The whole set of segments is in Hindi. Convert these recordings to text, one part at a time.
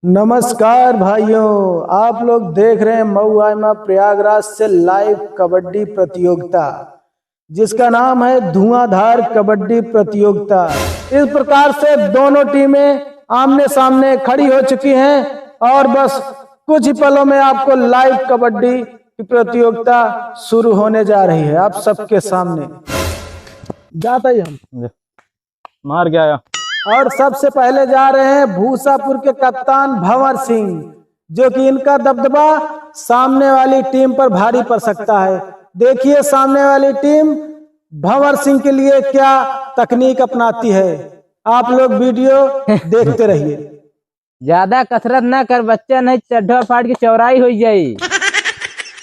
नमस्कार भाइयों, आप लोग देख रहे हैं मऊ आइमा प्रयागराज से लाइव कबड्डी प्रतियोगिता जिसका नाम है धुआंधार कबड्डी प्रतियोगिता। इस प्रकार से दोनों टीमें आमने सामने खड़ी हो चुकी हैं और बस कुछ ही पलों में आपको लाइव कबड्डी की प्रतियोगिता शुरू होने जा रही है। आप सबके सामने जाता ही हम मार गया। और सबसे पहले जा रहे हैं भूसापुर के कप्तान भंवर सिंह, जो कि इनका दबदबा सामने वाली टीम पर भारी पड़ सकता है। देखिए सामने वाली टीम भंवर सिंह के लिए क्या तकनीक अपनाती है। आप लोग वीडियो देखते रहिए। ज्यादा कसरत ना कर बच्चा, नहीं चड्ढा फाड़ के चौराई हो जाई।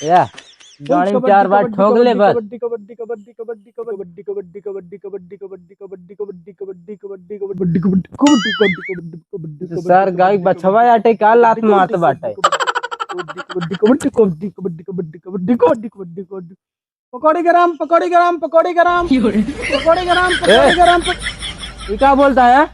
या गाड़ी में 4 बार ठोक ले बस। कबड्डी कबड्डी कबड्डी कबड्डी कबड्डी कबड्डी कबड्डी कबड्डी कबड्डी कबड्डी कबड्डी कबड्डी कबड्डी कबड्डी कबड्डी कबड्डी कबड्डी सर गाय बछवा आटे का लात मारत बाटे। कबड्डी कबड्डी कबड्डी कबड्डी कबड्डी कबड्डी कबड्डी कबड्डी कबड्डी पकौड़ी गरम पकौड़ी गरम पकौड़ी गरम पकौड़ी गरम पकौड़ी गरम। ये क्या बोलता है?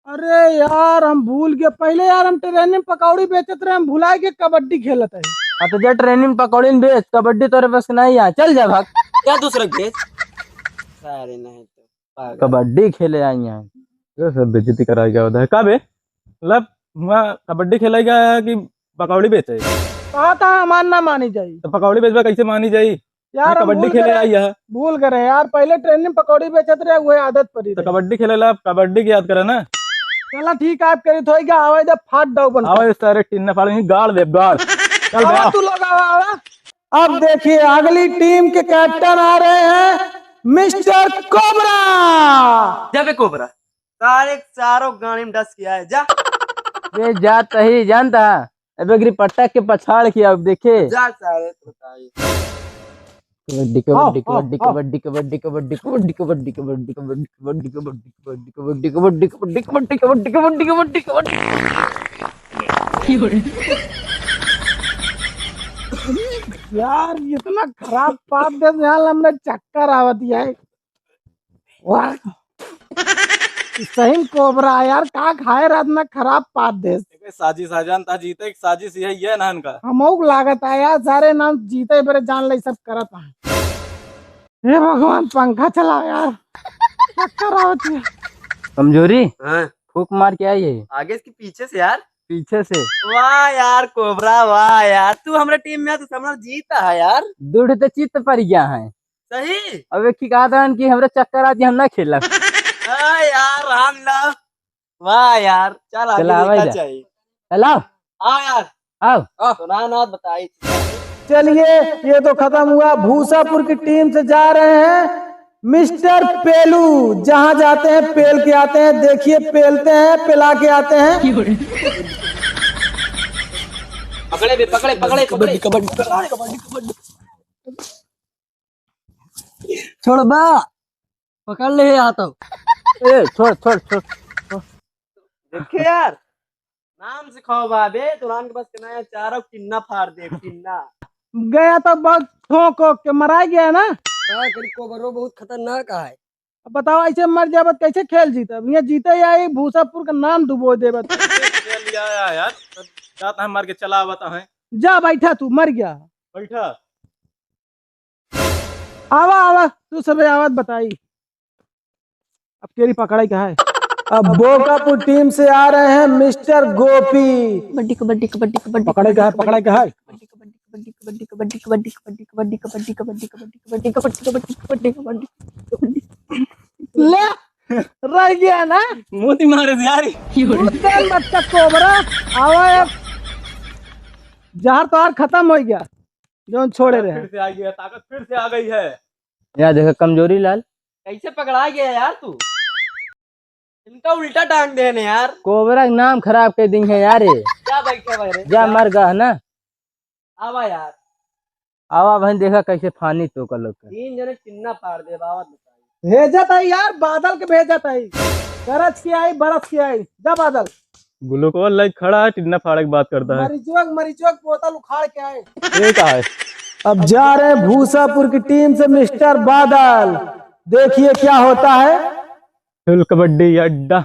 अरे यार हम भूल गए, पहले यार हम ट्रेन में पकौड़ी बेचते रहे, हम भुलाए के कबड्डी खेलते हैं। तो जा ट्रेनिंग पकौड़ी बेच, कबड्डी तोरे बस नहीं है। चल जा भाग। क्या दूसरा बेच सारे नहीं तो कबड्डी खेले आई हैं। ये सब बेइज्जती कराई गया उधर का बे, मतलब वहाँ कबड्डी खेलेगा कि पकौड़ी बेचे? कहा था हमार ना मानी जाये तो पकौड़ी बेचबा कैसे मानी जाई? यार हम कबड्डी खेले आई है। भूल गए यार, पहले ट्रेन में पकौड़ी बेचते रहे, वो आदत पड़ी। तो कबड्डी खेले ला कबड्डी की याद करे ना। चला ठीक है, आप करी थोड़ी क्या आवाज फाट दो बन आवाज सारे टिन्ना फाड़ गाड़ दे गाड़। चल बे तू लोग आवा। अब देखिए अगली टीम के कैप्टन आ रहे हैं मिस्टर कोबरा। जब कोबरा सारे चारों गाड़ी में डस किया है। जा ये जात ही जानता अबे पट्टा के पछाड़ किया। अब देखे जा सारे बताइए। कबड्डी कबड्डी कबड्डी कबड्डी कबड्डी कबड्डी कबड्डी कबड्डी कबड्डी कबड्डी कबड्डी कबड्डी कबड्डी कबड्डी कबड्डी कबड्डी कबड्डी कबड्डी कबड्डी यार इतना खराब पाप दे यार, हमने चक्कर आवत है। वाह सही कोबरा यार, का खाए रात में खराब पाप दे। साजिश आजान था जीते एक साजिश यही है ना इनका। हमोक लागत है यार, सारे नाम जीते बड़े जान ले सब करत है। हे भगवान पंखा चला यार, चक्कर आवत है। कमजोरी हाँ फूक मार के आई है आगे इसके पीछे से यार, पीछे से। वाह यार कोबरा, वाह यार तू हमारे टीम में तो समझ जीता है यार। दूध तो चित्त पर गया है। सही अब एक कहा था कि हमरा चक्कर आती हम ना खेला। यार हम ना, वाह यार चल आगे देखना चाहिए। चलाओ हाँ यार आओ। सुना ना बताई। चलिए ये तो खत्म हुआ। भूसापुर की टीम से जा रहे हैं मिस्टर पेलू। जहां जाते हैं पेल के आते हैं। देखिए पेलते हैं पिला के आते हैं। पकड़े भी पकड़े पकड़े कबड्डी कबड्डी छोड़ बा पकड़ ले आता। ए छोड़ छोड़ छोड़। देखे यार नाम सिखाओ बाबे, तुरान के पास कितना चारों किन्ना फाड़ दे किन्ना। गया तो बहुत ठोक के मरा गया ना। कोबरो बहुत खतरनाक है। अब बताओ ऐसे मर जाए कैसे खेल जीता? ये जीते या भूसापुर का नाम डुबो दे। यार जाता है मार के चला बता है। जा बैठा तू, मर गया बैठा। आवा आवा तू सब आवाज बताई। अब केरी पकड़ाई कहा है। अब बोकापुर टीम से आ रहे हैं मिस्टर गोपी। कबड्डी कबड्डी कबड्डी कबड्डी पकड़ाई कहा है, पकड़ाई कहा है। कबड्डी कबड्डी कबड्डी कबड्डी कबड्डी कबड्डी कबड्डी कबड्डी कबड्डी कबड्डी कबड्डी कबड्डी कबड्डी कबड्डी ले रह गया ना। मोती मारे यार बच्चा कोबरा आवा। जहर तो खत्म हो गया जो छोड़े रहे। फिर से आ गया, ताकत फिर से आ गई है। यार देखो कमजोरी लाल कैसे पकड़ा गया यार तू? इनका उल्टा टांग देने यार। कोबरा का नाम खराब कर दी है यार। क्या बैठे भाई जा मर गया ना। आवा यार आवा भाई देखा कैसे फानी तो कर लोग। 3 जने किन्ना फाड़ दे बाबा बताई। भेजा था यार, बादल के भेजा था। गरज की आई बरस की आई। जा बादल ग्लूकोज लाइक खड़ा है, टिन्ना फाड़े की बात करता है। मरीजोक बोतल उखाड़ के आए। ये क्या है? अब जा रहे हैं भूसापुर की टीम से मिस्टर बादल। देखिए क्या होता है। फिर कबड्डी अड्डा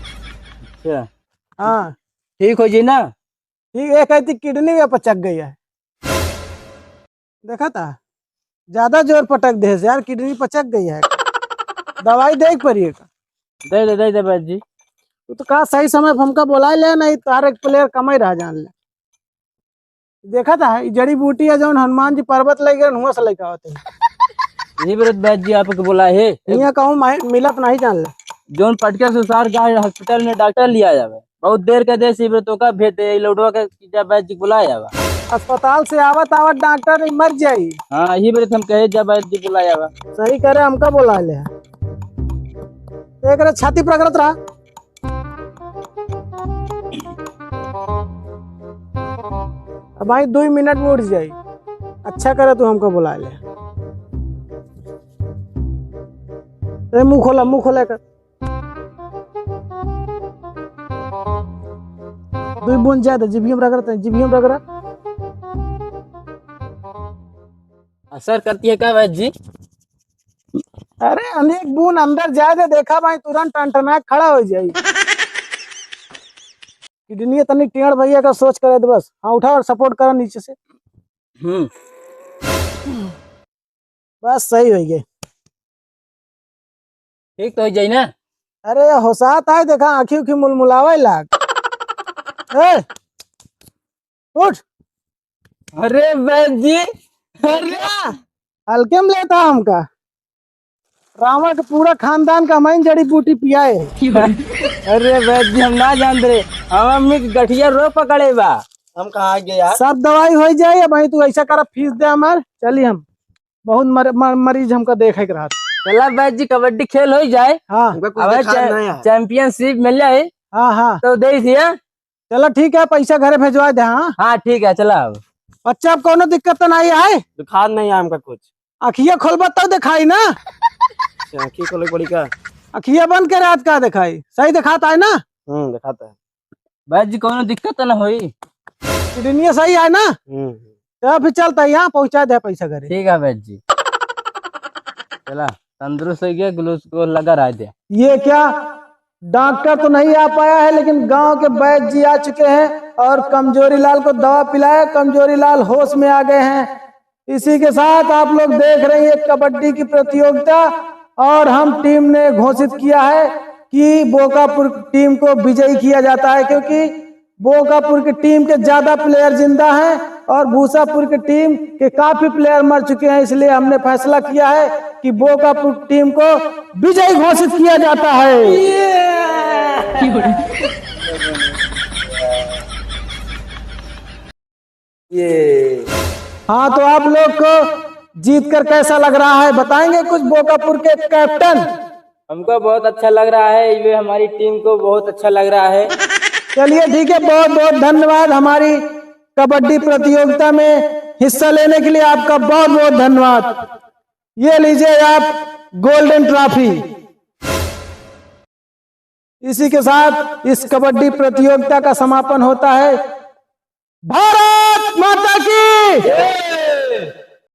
अच्छा हाँ ठीक हो जी ना? ठीक है, कहती किडनी में पचक गई है। देखा था, ज्यादा जोर पटक दे से यार, किडनी पचक गई है। दवाई देख पड़िएगा। दे दे वैद्य जी। तू तो कहा सही समय पर हमका बुला ले, नहीं तार एक प्लेयर कम ही रह जान ले। देखा था, ई जड़ी बूटी है जो हनुमान जी पर्वत लेके हुआ से लेके होते हैं। यही व्रत वैद्य जी आपको बुलाए है। यहाँ कहूँ मिलत नहीं जान ले। जोन पटके सुसार गाय हॉस्पिटल में डॉक्टर लिया जावे, बहुत देर के दे व्रतों का भेज दे लौटवा के जब वैद्य जी बुलाया जावा। अस्पताल से आवत आवत डॉक्टर मर जाई। हाँ यही व्रत हम कहे जब वैद्य जी बुलाया जावा। सही करे, हमका बुला ले। एक छाती प्रकट रहा। अब भाई 2 मिनट में उठ जाई। अच्छा करे तू हमको बुला ले। मुंह खोला कर। 2 बूंद ज्यादा जिभियों रगड़। असर करती है क्या वैद्य जी? अरे अनेक बूंद अंदर जाए दे, देखा भाई तुरंत टनटना खड़ा हो जाई। किडनी तनिक टेढ़ भैया का सोच करे तो बस। हाँ उठा और सपोर्ट करा नीचे से। बस सही हो गई। ठीक तो हो जाए ना? अरे होसात आए, देखा आँखी उखी मुलमुलावे लाग। उठ। अरे वैद्य जी, अरे हल्के में लेता हमका। रावण का पूरा खानदान का मैं जड़ी बूटी पियाए। अरे वैद्य जी हम ना जान रहे, हम अम्मी की गठिया रो पकड़े बा। हम कहाँ गए यार? सब दवाई हो जाए भाई, तू ऐसा कर फीस दे हमार। चलिए हम बहुत मरीज हमका देखे के रहा। चला वैद्य जी कबड्डी खेल हो जाए। हाँ चैंपियनशिप मिल जाए हाँ हाँ तो दे दिया। चलो ठीक है, पैसा घरे भेजवा दे। हाँ हाँ ठीक है चला। अब बच्चा अब कोनो दिक्कत तो नहीं है? दिखा नहीं है हमका कुछ। अखिया खोलबा तब दिखाई ना। आँखी खोले पड़ी का? अखिया बंद के रात का दिखाई, सही दिखाता है ना? दिखाता है। वैद्य जी कोनो दिक्कत तो ना हुई? किडनी सही है ना? तो फिर चलता है, यहाँ पहुँचा दे पैसा घरे। ठीक है वैद्य जी। चला तंदुरुस्त हो गया, ग्लूकोज लगा रहा दे। ये क्या, डॉक्टर तो नहीं आ पाया है लेकिन गांव के वैद्य जी आ चुके हैं और कमजोरी लाल को दवा पिलाया। कमजोरी लाल होश में आ गए हैं। इसी के साथ आप लोग देख रहे हैं कबड्डी की प्रतियोगिता, और हम टीम ने घोषित किया है कि बोकापुर टीम को विजयी किया जाता है, क्योंकि बोकापुर की टीम के ज्यादा प्लेयर जिंदा हैं और भूसापुर की टीम के काफी प्लेयर मर चुके हैं। इसलिए हमने फैसला किया है कि बोकापुर टीम को विजयी घोषित किया जाता है। हाँ तो आप लोग को जीत कर कैसा लग रहा है बताएंगे कुछ? बोकापुर के कैप्टन। हमको बहुत अच्छा लग रहा है, ये हमारी टीम को बहुत अच्छा लग रहा है। चलिए ठीक है, बहुत बहुत धन्यवाद। हमारी कबड्डी प्रतियोगिता में हिस्सा लेने के लिए आपका बहुत बहुत धन्यवाद। ये लीजिए आप गोल्डन ट्रॉफी। इसी के साथ इस कबड्डी प्रतियोगिता का समापन होता है। भारत माता की